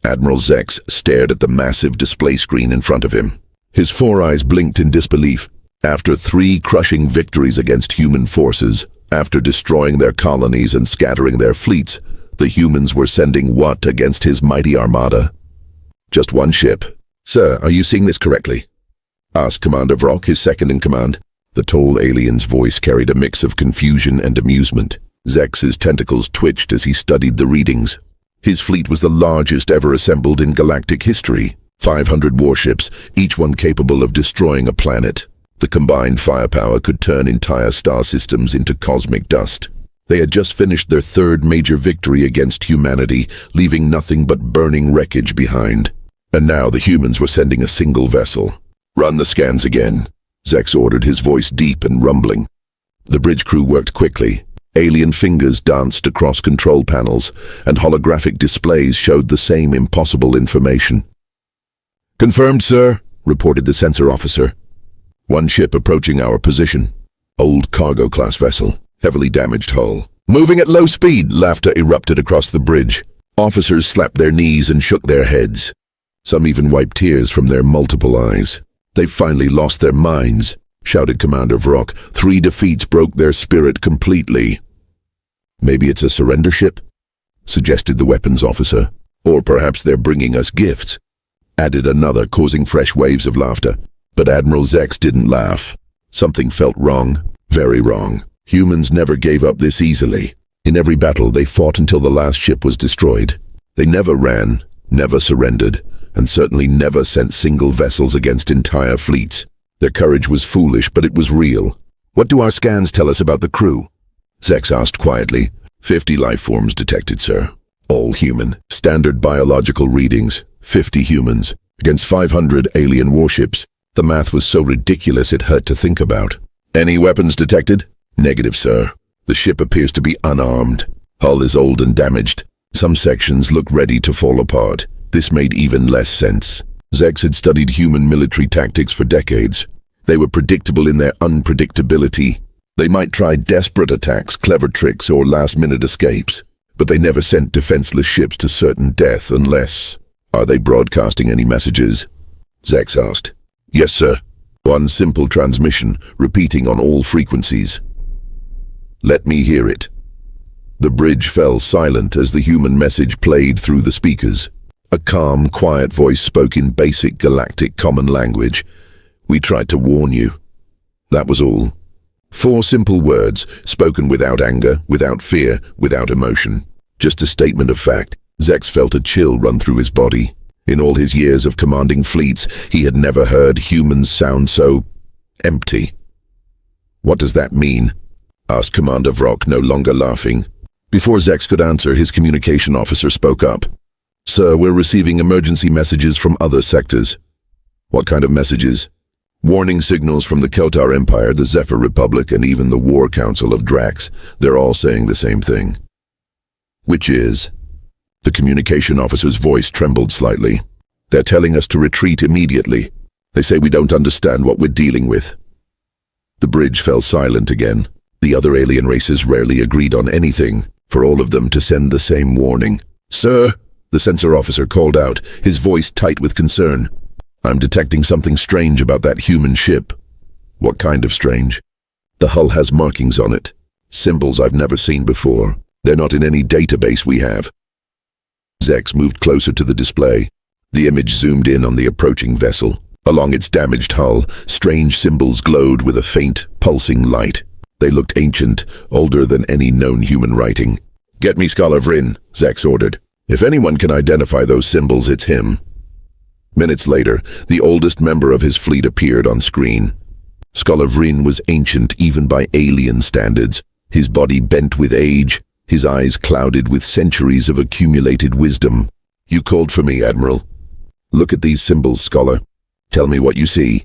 Admiral Zex stared at the massive display screen in front of him. His four eyes blinked in disbelief. After 3 crushing victories against human forces, after destroying their colonies and scattering their fleets, the humans were sending what against his mighty armada? Just one ship. "Sir, are you seeing this correctly?" asked Commander Vrock, his second-in-command. The tall alien's voice carried a mix of confusion and amusement. Zex's tentacles twitched as he studied the readings. His fleet was the largest ever assembled in galactic history. 500 warships, each one capable of destroying a planet. The combined firepower could turn entire star systems into cosmic dust. They had just finished their 3rd major victory against humanity, leaving nothing but burning wreckage behind. And now the humans were sending a single vessel. "Run the scans again," Zex ordered, his voice deep and rumbling. The bridge crew worked quickly. Alien fingers danced across control panels, and holographic displays showed the same impossible information. "Confirmed, sir," reported the sensor officer. "One ship approaching our position. Old cargo-class vessel. Heavily damaged hull. Moving at low speed," laughter erupted across the bridge. Officers slapped their knees and shook their heads. Some even wiped tears from their multiple eyes. "They've finally lost their minds," shouted Commander Vrock. 3 defeats broke their spirit completely. "Maybe it's a surrender ship?" suggested the weapons officer. "Or perhaps they're bringing us gifts," added another, causing fresh waves of laughter. But Admiral Zex didn't laugh. Something felt wrong, very wrong. Humans never gave up this easily. In every battle, they fought until the last ship was destroyed. They never ran, never surrendered, and certainly never sent single vessels against entire fleets. Their courage was foolish, but it was real. "What do our scans tell us about the crew?" Zex asked quietly. 50 life forms detected, sir. All human. Standard biological readings. 50 humans. Against 500 alien warships. The math was so ridiculous it hurt to think about. "Any weapons detected?" "Negative, sir. The ship appears to be unarmed. Hull is old and damaged. Some sections look ready to fall apart." This made even less sense. Zex had studied human military tactics for decades. They were predictable in their unpredictability. They might try desperate attacks, clever tricks, or last-minute escapes, but they never sent defenseless ships to certain death unless... "Are they broadcasting any messages?" Zex asked. "Yes, sir. One simple transmission, repeating on all frequencies." "Let me hear it." The bridge fell silent as the human message played through the speakers. A calm, quiet voice spoke in basic galactic common language. "We tried to warn you." That was all. 4 simple words, spoken without anger, without fear, without emotion. Just a statement of fact. Zex felt a chill run through his body. In all his years of commanding fleets, he had never heard humans sound so empty. "What does that mean?" asked Commander Vrock, no longer laughing. Before Zex could answer, his communication officer spoke up. "Sir, we're receiving emergency messages from other sectors." "What kind of messages?" "Warning signals from the Kotar Empire, the Zephyr Republic, and even the War Council of Drax. They're all saying the same thing." "Which is?" The communication officer's voice trembled slightly. "They're telling us to retreat immediately. They say we don't understand what we're dealing with." The bridge fell silent again. The other alien races rarely agreed on anything, for all of them to send the same warning. "Sir," the sensor officer called out, his voice tight with concern. "I'm detecting something strange about that human ship." "What kind of strange?" "The hull has markings on it. Symbols I've never seen before. They're not in any database we have." Zex moved closer to the display. The image zoomed in on the approaching vessel. Along its damaged hull, strange symbols glowed with a faint, pulsing light. They looked ancient, older than any known human writing. "Get me Scholar Vryn," Zex ordered. "If anyone can identify those symbols, it's him." Minutes later, the oldest member of his fleet appeared on screen. Scholar Vryn was ancient even by alien standards, his body bent with age, his eyes clouded with centuries of accumulated wisdom. "You called for me, Admiral. Look at these symbols, Scholar. Tell me what you see."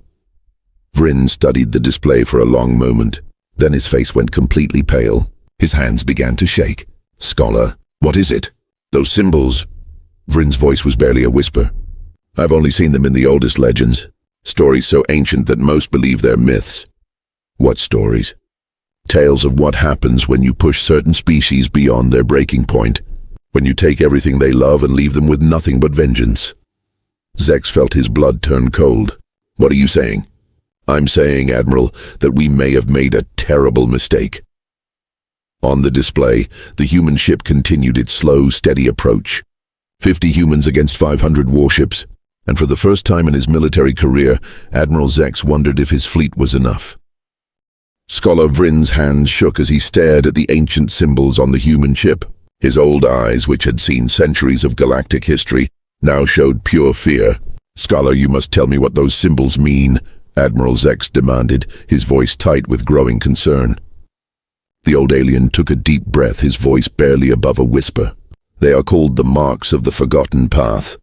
Vryn studied the display for a long moment. Then his face went completely pale. His hands began to shake. "Scholar, what is it?" "Those symbols." Vryn's voice was barely a whisper. "I've only seen them in the oldest legends. Stories so ancient that most believe they're myths." "What stories?" "Tales of what happens when you push certain species beyond their breaking point. When you take everything they love and leave them with nothing but vengeance. Zex felt his blood turn cold. What are you saying? I'm saying, Admiral, that we may have made a terrible mistake. On the display, the human ship continued its slow, steady approach. 50 humans against 500 warships, and for the first time in his military career, Admiral Zex wondered if his fleet was enough. Scholar Vrin's hands shook as he stared at the ancient symbols on the human ship. His old eyes, which had seen centuries of galactic history, now showed pure fear. Scholar, you must tell me what those symbols mean, Admiral Zex demanded, his voice tight with growing concern. The old alien took a deep breath, his voice barely above a whisper. They are called the marks of the Forgotten Path.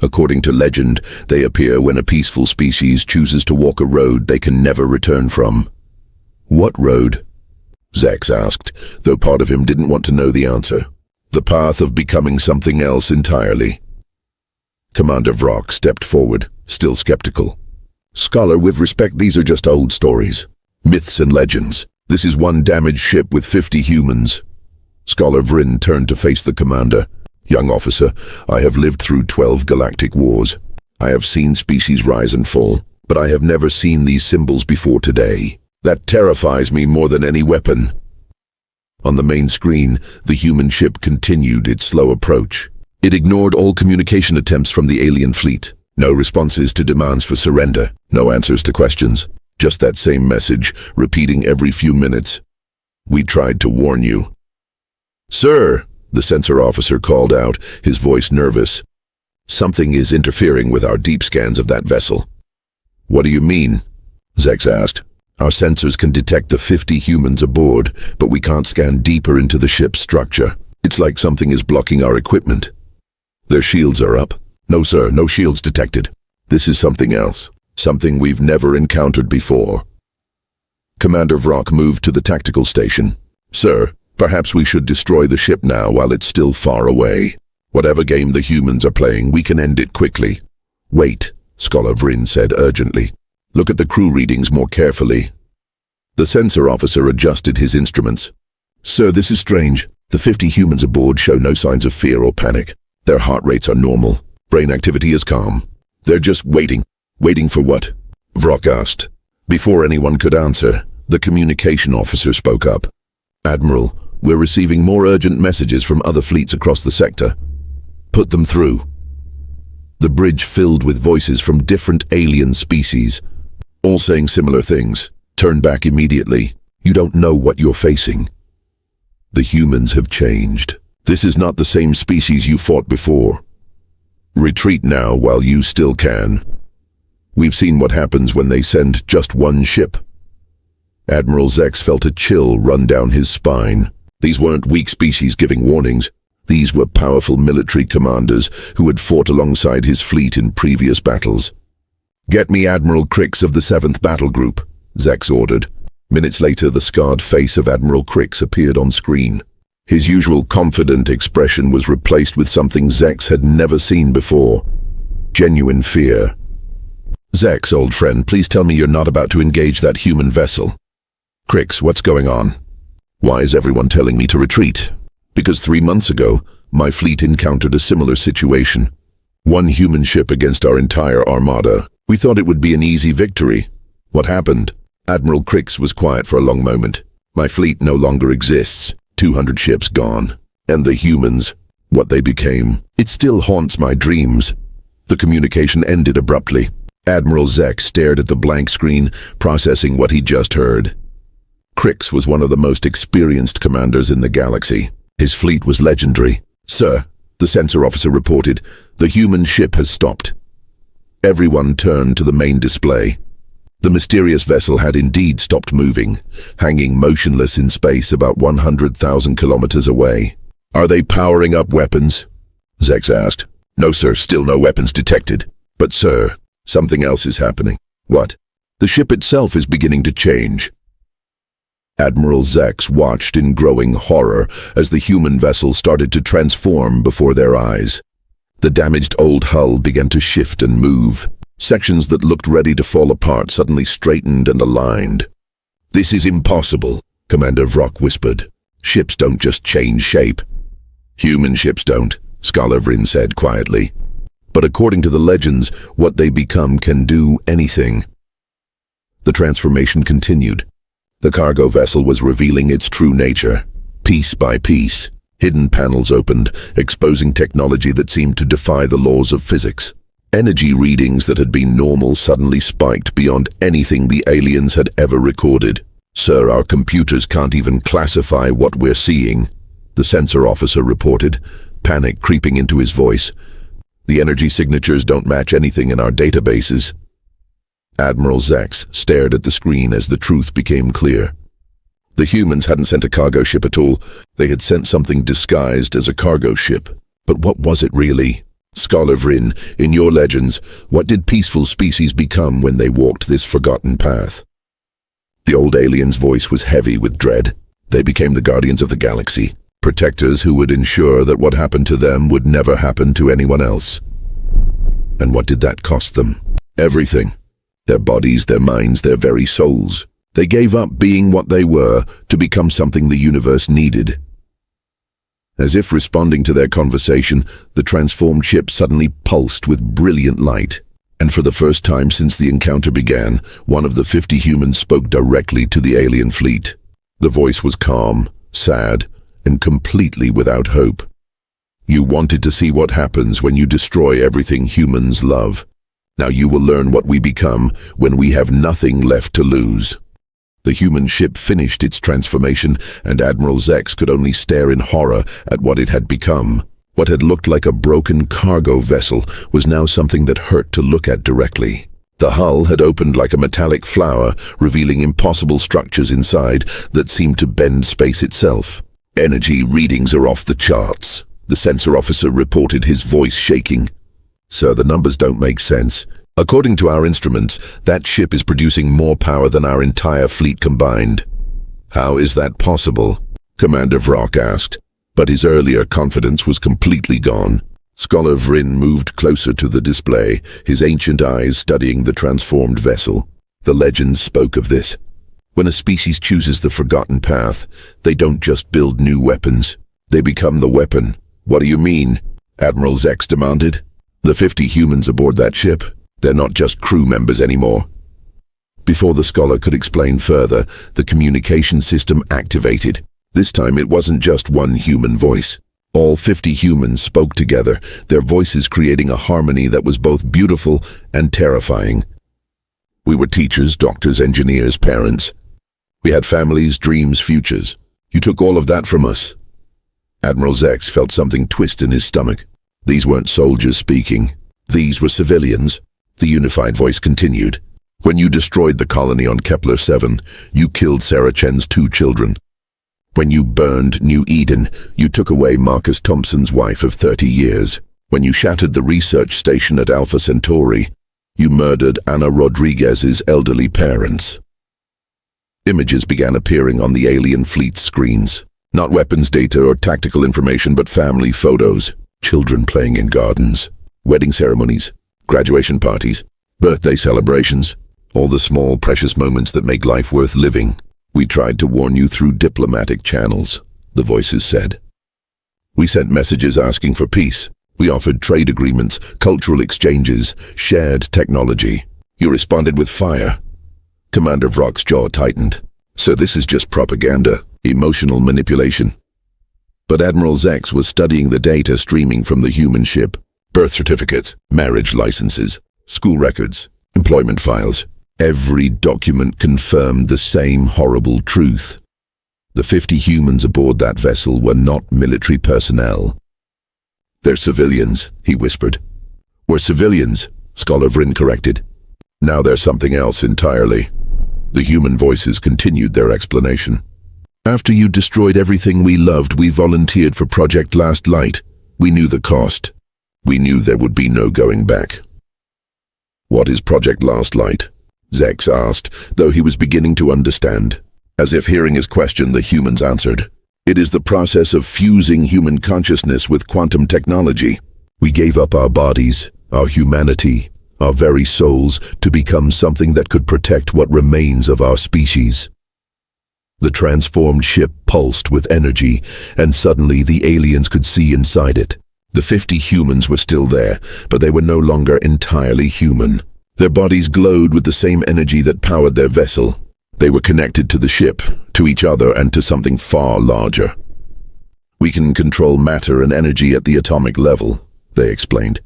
According to legend, they appear when a peaceful species chooses to walk a road they can never return from. What road? Zex asked, though part of him didn't want to know the answer. The path of becoming something else entirely. Commander Vrock stepped forward, still skeptical. Scholar, with respect, these are just old stories. Myths and legends. This is one damaged ship with 50 humans. Scholar Vrin turned to face the commander. Young officer, I have lived through 12 galactic wars. I have seen species rise and fall, but I have never seen these symbols before today. That terrifies me more than any weapon. On the main screen, the human ship continued its slow approach. It ignored all communication attempts from the alien fleet. No responses to demands for surrender. No answers to questions. Just that same message, repeating every few minutes. We tried to warn you. Sir, the sensor officer called out, his voice nervous. Something is interfering with our deep scans of that vessel. What do you mean? Zex asked. Our sensors can detect the 50 humans aboard, but we can't scan deeper into the ship's structure. It's like something is blocking our equipment. Their shields are up. No, sir, no shields detected. This is something else. Something we've never encountered before. Commander Vrock moved to the tactical station. Sir, perhaps we should destroy the ship now while it's still far away. Whatever game the humans are playing, we can end it quickly. Wait, Scholar Vrin said urgently. Look at the crew readings more carefully. The sensor officer adjusted his instruments. Sir, this is strange. The 50 humans aboard show no signs of fear or panic. Their heart rates are normal. Brain activity is calm. They're just waiting. Waiting for what? Vrock asked. Before anyone could answer, the communication officer spoke up. Admiral, we're receiving more urgent messages from other fleets across the sector. Put them through. The bridge filled with voices from different alien species, all saying similar things. Turn back immediately. You don't know what you're facing. The humans have changed. This is not the same species you fought before. Retreat now while you still can. We've seen what happens when they send just one ship. Admiral Zex felt a chill run down his spine. These weren't weak species giving warnings. These were powerful military commanders who had fought alongside his fleet in previous battles. Get me Admiral Crix of the 7th Battle Group, Zex ordered. Minutes later, the scarred face of Admiral Crix appeared on screen. His usual confident expression was replaced with something Zex had never seen before. Genuine fear. Zex, old friend, please tell me you're not about to engage that human vessel. Crix, what's going on? Why is everyone telling me to retreat? Because 3 months ago, my fleet encountered a similar situation. One human ship against our entire armada. We thought it would be an easy victory. What happened? Admiral Crix was quiet for a long moment. My fleet no longer exists. 200 ships gone. And the humans, what they became. It still haunts my dreams. The communication ended abruptly. Admiral Zex stared at the blank screen, processing what he just heard. Crix was one of the most experienced commanders in the galaxy. His fleet was legendary. Sir, the sensor officer reported, the human ship has stopped. Everyone turned to the main display. The mysterious vessel had indeed stopped moving, hanging motionless in space about 100,000 kilometers away. Are they powering up weapons? Zex asked. No, sir, still no weapons detected. But, sir, something else is happening. What? The ship itself is beginning to change. Admiral Zex watched in growing horror as the human vessel started to transform before their eyes. The damaged old hull began to shift and move. Sections that looked ready to fall apart suddenly straightened and aligned. This is impossible, Commander Vrock whispered. Ships don't just change shape. Human ships don't, Scholar Vryn said quietly. But according to the legends, what they become can do anything. The transformation continued. The cargo vessel was revealing its true nature. Piece by piece, hidden panels opened, exposing technology that seemed to defy the laws of physics. Energy readings that had been normal suddenly spiked beyond anything the aliens had ever recorded. "Sir, our computers can't even classify what we're seeing," the sensor officer reported, panic creeping into his voice. "The energy signatures don't match anything in our databases." Admiral Zex stared at the screen as the truth became clear. The humans hadn't sent a cargo ship at all. They had sent something disguised as a cargo ship. But what was it really? Scholar Vryn, in your legends, what did peaceful species become when they walked this forgotten path? The old alien's voice was heavy with dread. They became the guardians of the galaxy, protectors who would ensure that what happened to them would never happen to anyone else. And what did that cost them? Everything. Their bodies, their minds, their very souls. They gave up being what they were to become something the universe needed. As if responding to their conversation, the transformed ship suddenly pulsed with brilliant light. And for the first time since the encounter began, one of the 50 humans spoke directly to the alien fleet. The voice was calm, sad, and completely without hope. "You wanted to see what happens when you destroy everything humans love. Now you will learn what we become when we have nothing left to lose." The human ship finished its transformation, and Admiral Zex could only stare in horror at what it had become. What had looked like a broken cargo vessel was now something that hurt to look at directly. The hull had opened like a metallic flower, revealing impossible structures inside that seemed to bend space itself. "Energy readings are off the charts," the sensor officer reported, his voice shaking. "Sir, the numbers don't make sense. According to our instruments, that ship is producing more power than our entire fleet combined." "How is that possible?" Commander Vrock asked, but his earlier confidence was completely gone. Scholar Vryn moved closer to the display, his ancient eyes studying the transformed vessel. The legends spoke of this. When a species chooses the forgotten path, they don't just build new weapons. They become the weapon. "What do you mean?" Admiral Zex demanded. "The 50 humans aboard that ship, they're not just crew members anymore." Before the scholar could explain further, the communication system activated. This time it wasn't just one human voice. All 50 humans spoke together, their voices creating a harmony that was both beautiful and terrifying. "We were teachers, doctors, engineers, parents. We had families, dreams, futures. You took all of that from us." Admiral Zex felt something twist in his stomach. These weren't soldiers speaking. These were civilians. The unified voice continued. "When you destroyed the colony on Kepler 7, you killed Sarah Chen's 2 children. When you burned New Eden, you took away Marcus Thompson's wife of 30 years. When you shattered the research station at Alpha Centauri, you murdered Ana Rodriguez's elderly parents." Images began appearing on the alien fleet's screens. Not weapons data or tactical information, but family photos. Children playing in gardens. Wedding ceremonies. Graduation parties. Birthday celebrations. All the small, precious moments that make life worth living. "We tried to warn you through diplomatic channels," the voices said. "We sent messages asking for peace. We offered trade agreements, cultural exchanges, shared technology. You responded with fire." Commander Vrock's jaw tightened. "So this is just propaganda, emotional manipulation." But Admiral Zex was studying the data streaming from the human ship. Birth certificates, marriage licenses, school records, employment files. Every document confirmed the same horrible truth. The 50 humans aboard that vessel were not military personnel. "They're civilians," he whispered. "We're civilians," Scholar Vryn corrected. "Now they're something else entirely." The human voices continued their explanation. "After you destroyed everything we loved, we volunteered for Project Last Light. We knew the cost. We knew there would be no going back." "What is Project Last Light?" Zex asked, though he was beginning to understand. As if hearing his question, the humans answered. "It is the process of fusing human consciousness with quantum technology. We gave up our bodies, our humanity, our very souls, to become something that could protect what remains of our species." The transformed ship pulsed with energy, and suddenly the aliens could see inside it. The 50 humans were still there, but they were no longer entirely human. Their bodies glowed with the same energy that powered their vessel. They were connected to the ship, to each other, and to something far larger. "We can control matter and energy at the atomic level," they explained.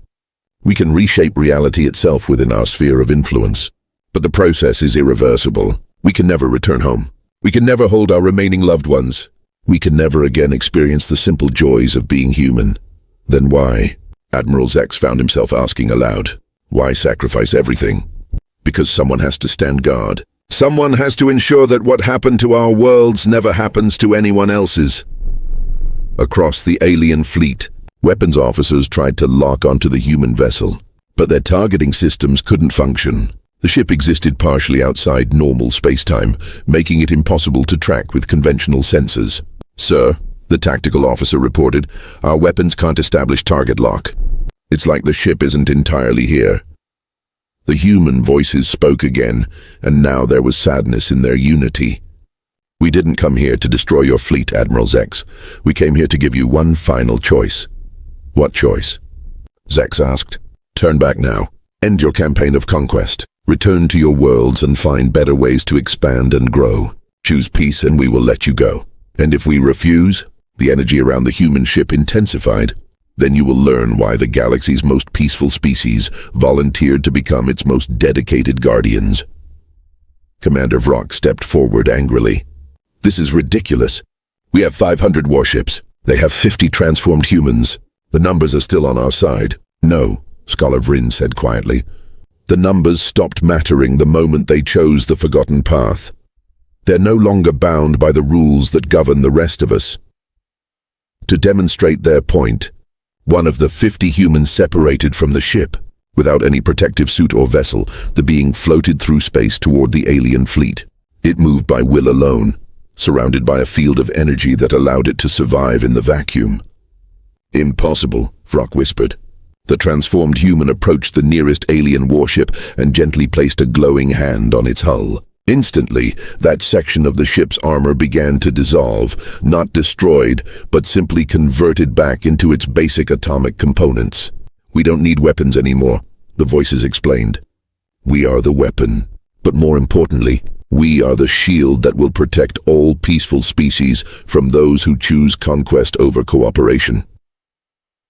"We can reshape reality itself within our sphere of influence. But the process is irreversible. We can never return home. We can never hold our remaining loved ones. We can never again experience the simple joys of being human." Then why? Admiral Zex found himself asking aloud. Why sacrifice everything? Because someone has to stand guard. Someone has to ensure that what happened to our worlds never happens to anyone else's. Across the alien fleet, weapons officers tried to lock onto the human vessel, but their targeting systems couldn't function. The ship existed partially outside normal spacetime, making it impossible to track with conventional sensors. "Sir," the tactical officer reported, "our weapons can't establish target lock. It's like the ship isn't entirely here." The human voices spoke again, and now there was sadness in their unity. "We didn't come here to destroy your fleet, Admiral Zex. We came here to give you one final choice." "What choice?" Zex asked. "Turn back now. End your campaign of conquest. Return to your worlds and find better ways to expand and grow. Choose peace and we will let you go. And if we refuse," the energy around the human ship intensified, "then you will learn why the galaxy's most peaceful species volunteered to become its most dedicated guardians." Commander Vrock stepped forward angrily. "This is ridiculous. We have 500 warships. They have 50 transformed humans. The numbers are still on our side." "No," Scholar Vryn said quietly. "The numbers stopped mattering the moment they chose the forgotten path. They're no longer bound by the rules that govern the rest of us." To demonstrate their point, one of the 50 humans separated from the ship. Without any protective suit or vessel, the being floated through space toward the alien fleet. It moved by will alone, surrounded by a field of energy that allowed it to survive in the vacuum. "Impossible," Vrock whispered. The transformed human approached the nearest alien warship and gently placed a glowing hand on its hull. Instantly, that section of the ship's armor began to dissolve, not destroyed, but simply converted back into its basic atomic components. "We don't need weapons anymore," the voices explained. "We are the weapon. But more importantly, we are the shield that will protect all peaceful species from those who choose conquest over cooperation."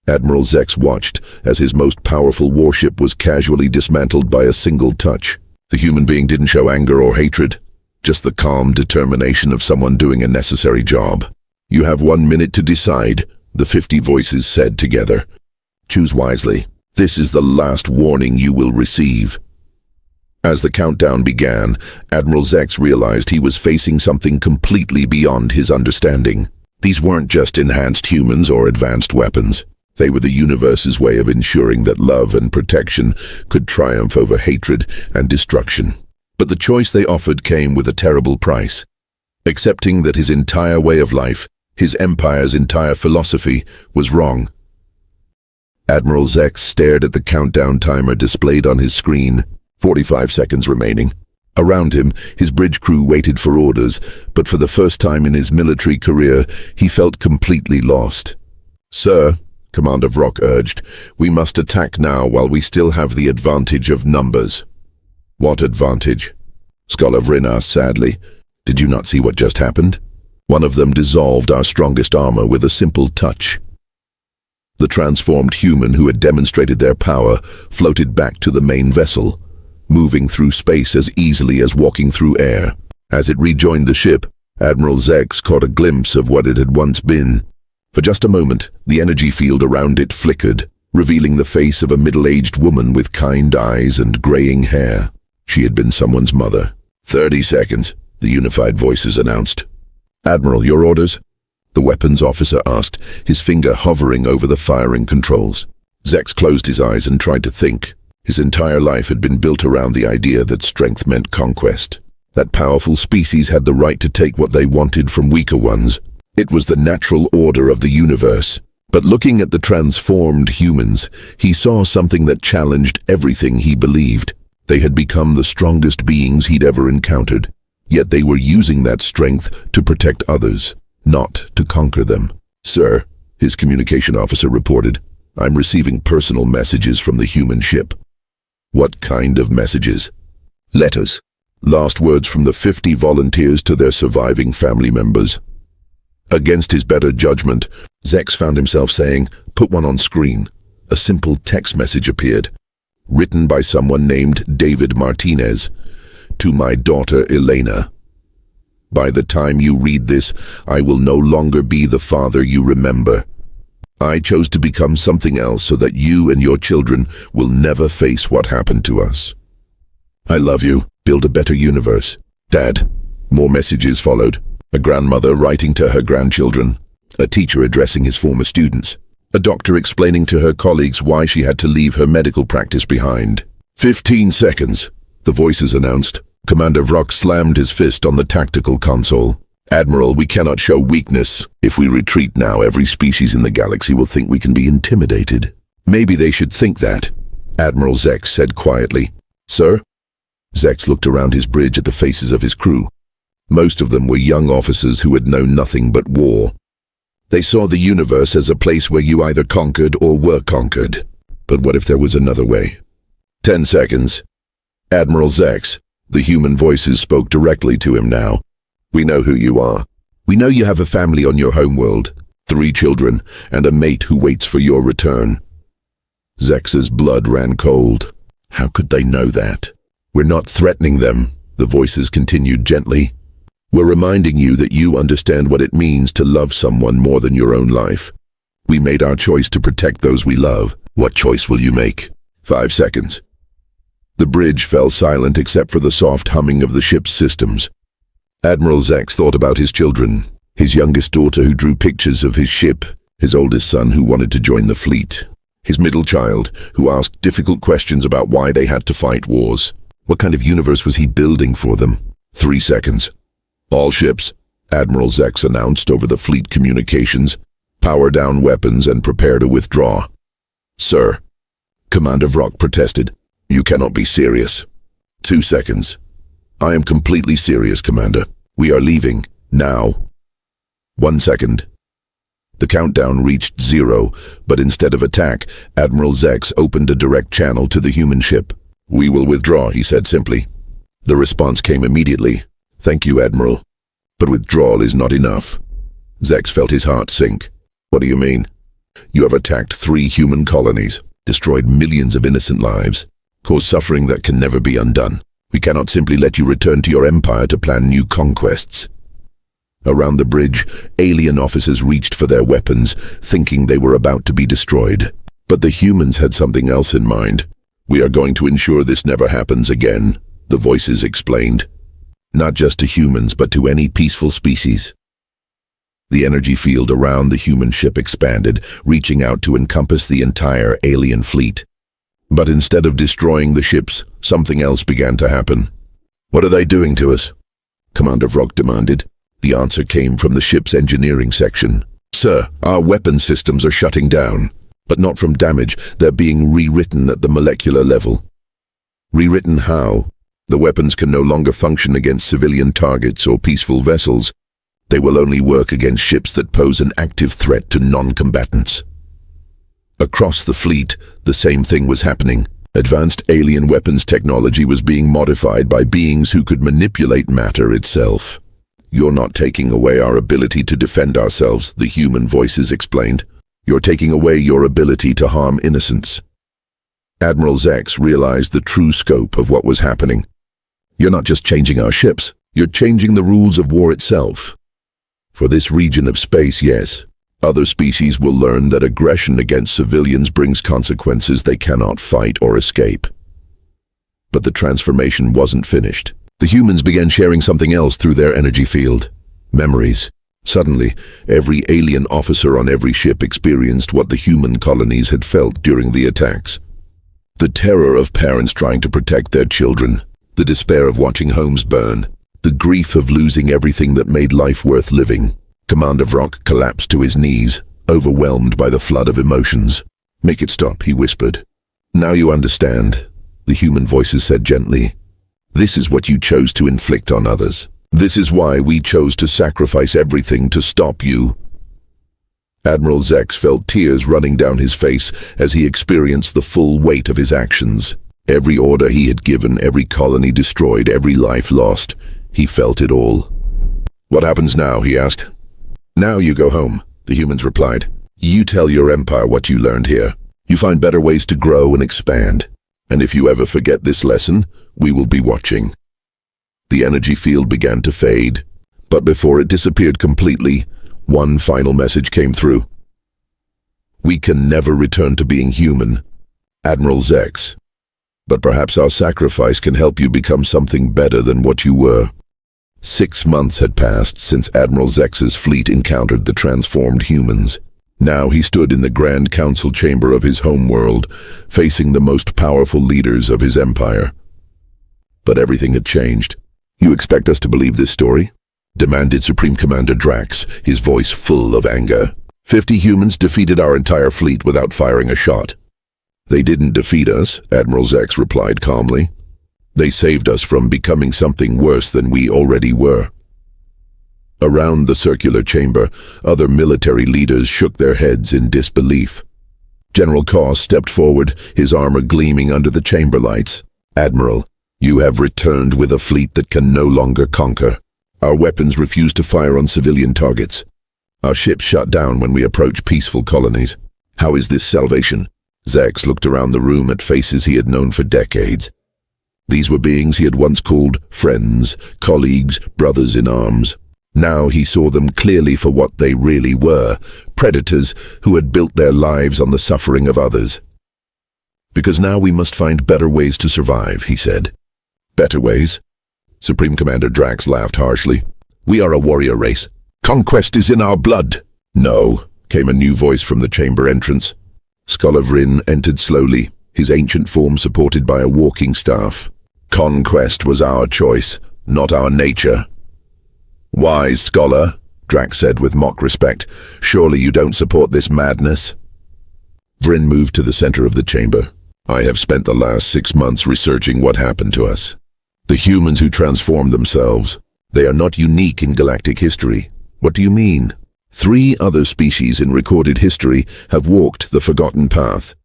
Admiral Zex watched as his most powerful warship was casually dismantled by a single touch. The human being didn't show anger or hatred, just the calm determination of someone doing a necessary job. "You have 1 minute to decide," the 50 voices said together. "Choose wisely. This is the last warning you will receive." As the countdown began, Admiral Zex realized he was facing something completely beyond his understanding. These weren't just enhanced humans or advanced weapons. They were the universe's way of ensuring that love and protection could triumph over hatred and destruction. But the choice they offered came with a terrible price. Accepting that his entire way of life, his empire's entire philosophy, was wrong. Admiral Zex stared at the countdown timer displayed on his screen. 45 seconds remaining. Around him, his bridge crew waited for orders, but for the first time in his military career, he felt completely lost. "Sir," Commander Vrock urged, "we must attack now while we still have the advantage of numbers." "What advantage?" Scholar Vryn asked sadly. "Did you not see what just happened? One of them dissolved our strongest armor with a simple touch." The transformed human who had demonstrated their power floated back to the main vessel, moving through space as easily as walking through air. As it rejoined the ship, Admiral Zex caught a glimpse of what it had once been. For just a moment, the energy field around it flickered, revealing the face of a middle-aged woman with kind eyes and graying hair. She had been someone's mother. 30 seconds, the unified voices announced. "Admiral, your orders?" the weapons officer asked, his finger hovering over the firing controls. Zex closed his eyes and tried to think. His entire life had been built around the idea that strength meant conquest, that powerful species had the right to take what they wanted from weaker ones. It was the natural order of the universe. But looking at the transformed humans, he saw something that challenged everything he believed. They had become the strongest beings he'd ever encountered. Yet they were using that strength to protect others, not to conquer them. "Sir," his communication officer reported, "I'm receiving personal messages from the human ship." "What kind of messages?" "Letters. Last words from the 50 volunteers to their surviving family members." Against his better judgment, Zex found himself saying, "Put one on screen." A simple text message appeared, written by someone named David Martinez, "To my daughter Elena. By the time you read this, I will no longer be the father you remember. I chose to become something else so that you and your children will never face what happened to us. I love you. Build a better universe. Dad." More messages followed. A grandmother writing to her grandchildren. A teacher addressing his former students. A doctor explaining to her colleagues why she had to leave her medical practice behind. 15 seconds, the voices announced. Commander Vrock slammed his fist on the tactical console. "Admiral, we cannot show weakness. If we retreat now, every species in the galaxy will think we can be intimidated." "Maybe they should think that," Admiral Zex said quietly. "Sir?" Zex looked around his bridge at the faces of his crew. Most of them were young officers who had known nothing but war. They saw the universe as a place where you either conquered or were conquered. But what if there was another way? 10 seconds. "Admiral Zex," the human voices spoke directly to him now. "We know who you are. We know you have a family on your homeworld, 3 children, and a mate who waits for your return." Zex's blood ran cold. How could they know that? "We're not threatening them," the voices continued gently. "We're reminding you that you understand what it means to love someone more than your own life. We made our choice to protect those we love. What choice will you make?" 5 seconds. The bridge fell silent except for the soft humming of the ship's systems. Admiral Zex thought about his children, his youngest daughter who drew pictures of his ship, his oldest son who wanted to join the fleet, his middle child who asked difficult questions about why they had to fight wars. What kind of universe was he building for them? 3 seconds. "All ships," Admiral Zex announced over the fleet communications, "power down weapons and prepare to withdraw." "Sir," Commander Vrock protested, "you cannot be serious." 2 seconds. "I am completely serious, Commander. We are leaving, now." 1 second. The countdown reached 0, but instead of attack, Admiral Zex opened a direct channel to the human ship. "We will withdraw," he said simply. The response came immediately. "Thank you, Admiral. But withdrawal is not enough." Zex felt his heart sink. "What do you mean?" "You have attacked 3 human colonies, destroyed millions of innocent lives, caused suffering that can never be undone. We cannot simply let you return to your empire to plan new conquests." Around the bridge, alien officers reached for their weapons, thinking they were about to be destroyed. But the humans had something else in mind. "We are going to ensure this never happens again," the voices explained. "Not just to humans, but to any peaceful species." The energy field around the human ship expanded, reaching out to encompass the entire alien fleet. But instead of destroying the ships, something else began to happen. "What are they doing to us?" Commander Vrock demanded. The answer came from the ship's engineering section. "Sir, our weapon systems are shutting down. But not from damage, they're being rewritten at the molecular level." "Rewritten how?" "The weapons can no longer function against civilian targets or peaceful vessels. They will only work against ships that pose an active threat to non-combatants." Across the fleet, the same thing was happening. Advanced alien weapons technology was being modified by beings who could manipulate matter itself. "You're not taking away our ability to defend ourselves," the human voices explained. "You're taking away your ability to harm innocents." Admiral Zex realized the true scope of what was happening. "You're not just changing our ships, you're changing the rules of war itself. For this region of space, yes. Other species will learn that aggression against civilians brings consequences they cannot fight or escape." But the transformation wasn't finished. The humans began sharing something else through their energy field. Memories. Suddenly, every alien officer on every ship experienced what the human colonies had felt during the attacks. The terror of parents trying to protect their children, the despair of watching homes burn, the grief of losing everything that made life worth living. Commander Vrock collapsed to his knees, overwhelmed by the flood of emotions. "Make it stop," he whispered. "Now you understand," the human voices said gently. "This is what you chose to inflict on others. This is why we chose to sacrifice everything to stop you. Admiral Zex felt tears running down his face as he experienced the full weight of his actions. Every order he had given, every colony destroyed, every life lost. He felt it all. "What happens now?" he asked. "Now you go home," the humans replied. "You tell your empire what you learned here. You find better ways to grow and expand. And if you ever forget this lesson, we will be watching." The energy field began to fade, but before it disappeared completely, one final message came through. "We can never return to being human, Admiral Zex. But perhaps our sacrifice can help you become something better than what you were." 6 months had passed since Admiral Zex's fleet encountered the transformed humans. Now he stood in the Grand Council chamber of his homeworld, facing the most powerful leaders of his empire. But everything had changed. "You expect us to believe this story?" demanded Supreme Commander Drax, his voice full of anger. 50 humans defeated our entire fleet without firing a shot." "They didn't defeat us," Admiral Zex replied calmly. "They saved us from becoming something worse than we already were." Around the circular chamber, other military leaders shook their heads in disbelief. General Koss stepped forward, his armor gleaming under the chamber lights. "Admiral, you have returned with a fleet that can no longer conquer. Our weapons refuse to fire on civilian targets. Our ships shut down when we approach peaceful colonies. How is this salvation?" Zex looked around the room at faces he had known for decades. These were beings he had once called friends, colleagues, brothers in arms. Now he saw them clearly for what they really were, predators who had built their lives on the suffering of others. "Because now we must find better ways to survive," he said. "Better ways?" Supreme Commander Drax laughed harshly. "We are a warrior race. Conquest is in our blood." "No," came a new voice from the chamber entrance. Scholar Vryn entered slowly, his ancient form supported by a walking staff. "Conquest was our choice, not our nature." "Wise scholar," Drax said with mock respect. "Surely you don't support this madness?" Vryn moved to the center of the chamber. "I have spent the last 6 months researching what happened to us. The humans who transformed themselves, they are not unique in galactic history." "What do you mean?" 3 other species in recorded history have walked the forgotten path.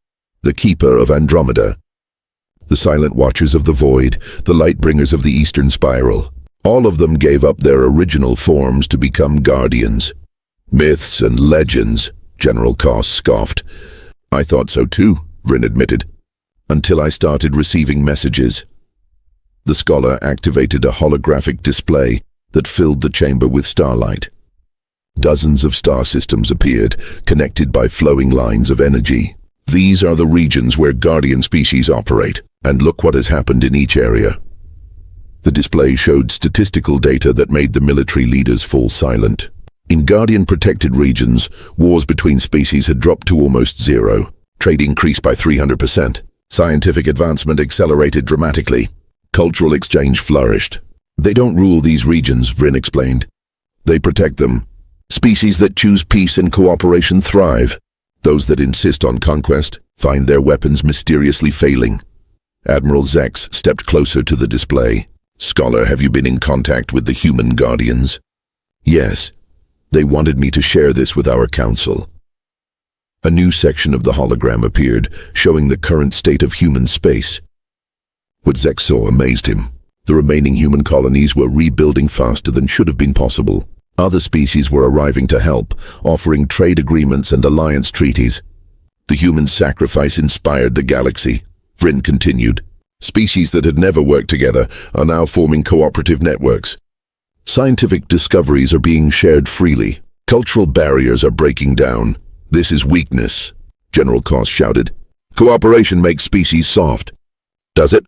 The Keeper of Andromeda, the Silent Watchers of the Void, the Lightbringers of the Eastern Spiral. All of them gave up their original forms to become guardians. "Myths and legends," General Koss scoffed. "I thought so too," Vryn admitted, "until I started receiving messages." The scholar activated a holographic display that filled the chamber with starlight. Dozens of star systems appeared, connected by flowing lines of energy. "These are the regions where guardian species operate, and look what has happened in each area." The display showed statistical data that made the military leaders fall silent. In Guardian-protected regions, wars between species had dropped to almost zero. Trade increased by 300%. Scientific advancement accelerated dramatically. Cultural exchange flourished. "They don't rule these regions," Vryn explained. "They protect them. Species that choose peace and cooperation thrive. Those that insist on conquest find their weapons mysteriously failing." Admiral Zex stepped closer to the display. "Scholar, have you been in contact with the human guardians?" "Yes. They wanted me to share this with our council." A new section of the hologram appeared, showing the current state of human space. What Zex saw amazed him. The remaining human colonies were rebuilding faster than should have been possible. Other species were arriving to help, offering trade agreements and alliance treaties. "The human sacrifice inspired the galaxy," Vryn continued. "Species that had never worked together are now forming cooperative networks. Scientific discoveries are being shared freely. Cultural barriers are breaking down. This is weakness," General Koss shouted. "Cooperation makes species soft." "Does it?"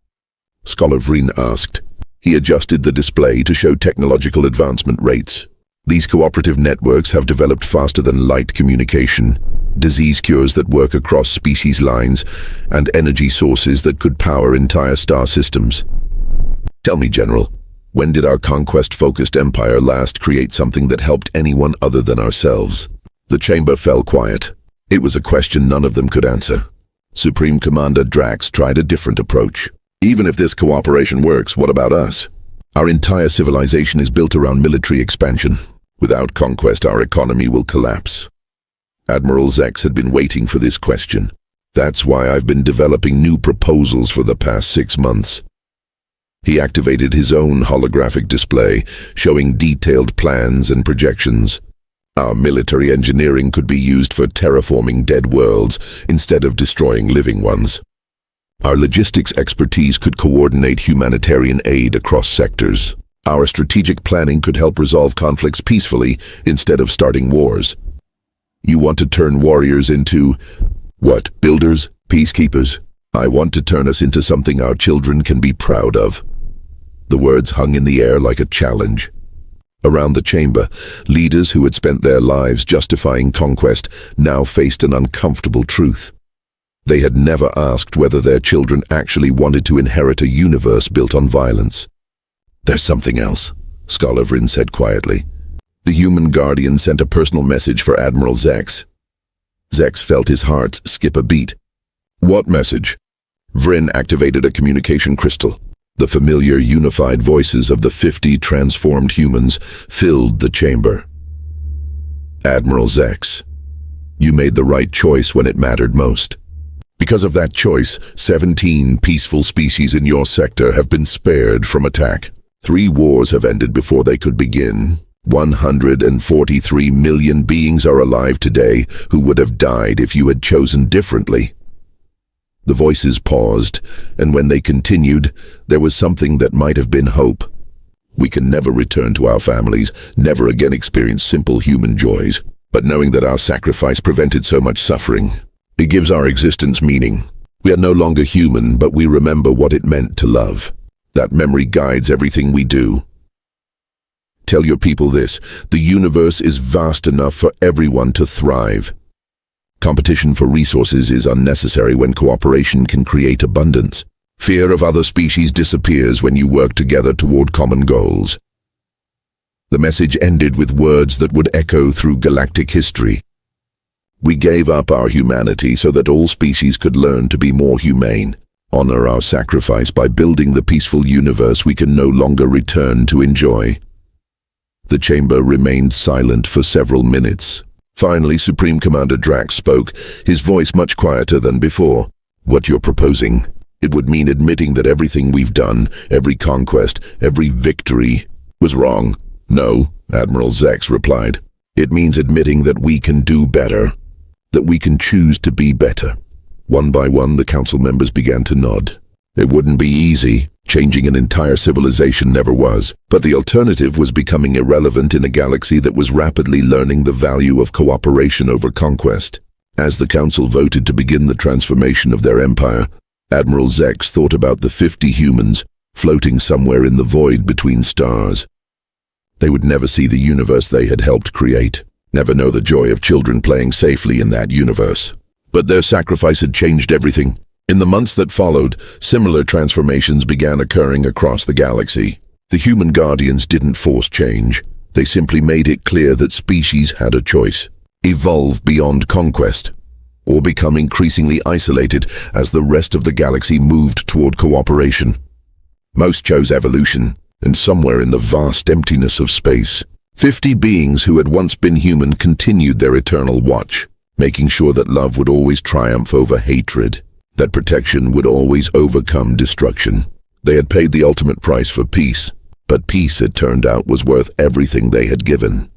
Scholar Vryn asked. He adjusted the display to show technological advancement rates. "These cooperative networks have developed faster than light communication, disease cures that work across species lines, and energy sources that could power entire star systems." "Tell me, General, when did our conquest-focused empire last create something that helped anyone other than ourselves?" The chamber fell quiet. It was a question none of them could answer. Supreme Commander Drax tried a different approach. "Even if this cooperation works, what about us? Our entire civilization is built around military expansion. Without conquest, our economy will collapse. Admiral Zex had been waiting for this question. That's why I've been developing new proposals for the past 6 months. He activated his own holographic display, showing detailed plans and projections. Our military engineering could be used for terraforming dead worlds instead of destroying living ones. Our logistics expertise could coordinate humanitarian aid across sectors. Our strategic planning could help resolve conflicts peacefully instead of starting wars. You want to turn warriors into, what, builders, peacekeepers? I want to turn us into something our children can be proud of. The words hung in the air like a challenge. Around the chamber, leaders who had spent their lives justifying conquest now faced an uncomfortable truth. They had never asked whether their children actually wanted to inherit a universe built on violence. There's something else, Scholar Vryn said quietly. The human guardian sent a personal message for Admiral Zex. Zex felt his heart skip a beat. What message? Vryn activated a communication crystal. The familiar unified voices of the 50 transformed humans filled the chamber. Admiral Zex, you made the right choice when it mattered most. Because of that choice, 17 peaceful species in your sector have been spared from attack. 3 wars have ended before they could begin. 143 million beings are alive today who would have died if you had chosen differently. The voices paused, and when they continued, there was something that might have been hope. We can never return to our families, never again experience simple human joys, but knowing that our sacrifice prevented so much suffering, it gives our existence meaning. We are no longer human, but we remember what it meant to love. That memory guides everything we do. Tell your people this: the universe is vast enough for everyone to thrive. Competition for resources is unnecessary when cooperation can create abundance. Fear of other species disappears when you work together toward common goals. The message ended with words that would echo through galactic history. We gave up our humanity so that all species could learn to be more humane. Honor our sacrifice by building the peaceful universe we can no longer return to enjoy. The chamber remained silent for several minutes. Finally, Supreme Commander Drax spoke, his voice much quieter than before. What you're proposing, it would mean admitting that everything we've done, every conquest, every victory, was wrong. No, Admiral Zex replied. It means admitting that we can do better, that we can choose to be better. One by one, the council members began to nod. It wouldn't be easy. Changing an entire civilization never was, but the alternative was becoming irrelevant in a galaxy that was rapidly learning the value of cooperation over conquest. As the council voted to begin the transformation of their empire, Admiral Zex thought about the 50 humans floating somewhere in the void between stars. They would never see the universe they had helped create, never know the joy of children playing safely in that universe. But their sacrifice had changed everything. In the months that followed, similar transformations began occurring across the galaxy. The human guardians didn't force change. They simply made it clear that species had a choice: evolve beyond conquest, or become increasingly isolated as the rest of the galaxy moved toward cooperation. Most chose evolution, and somewhere in the vast emptiness of space, 50 beings who had once been human continued their eternal watch, making sure that love would always triumph over hatred, that protection would always overcome destruction. They had paid the ultimate price for peace, but peace, it turned out, was worth everything they had given.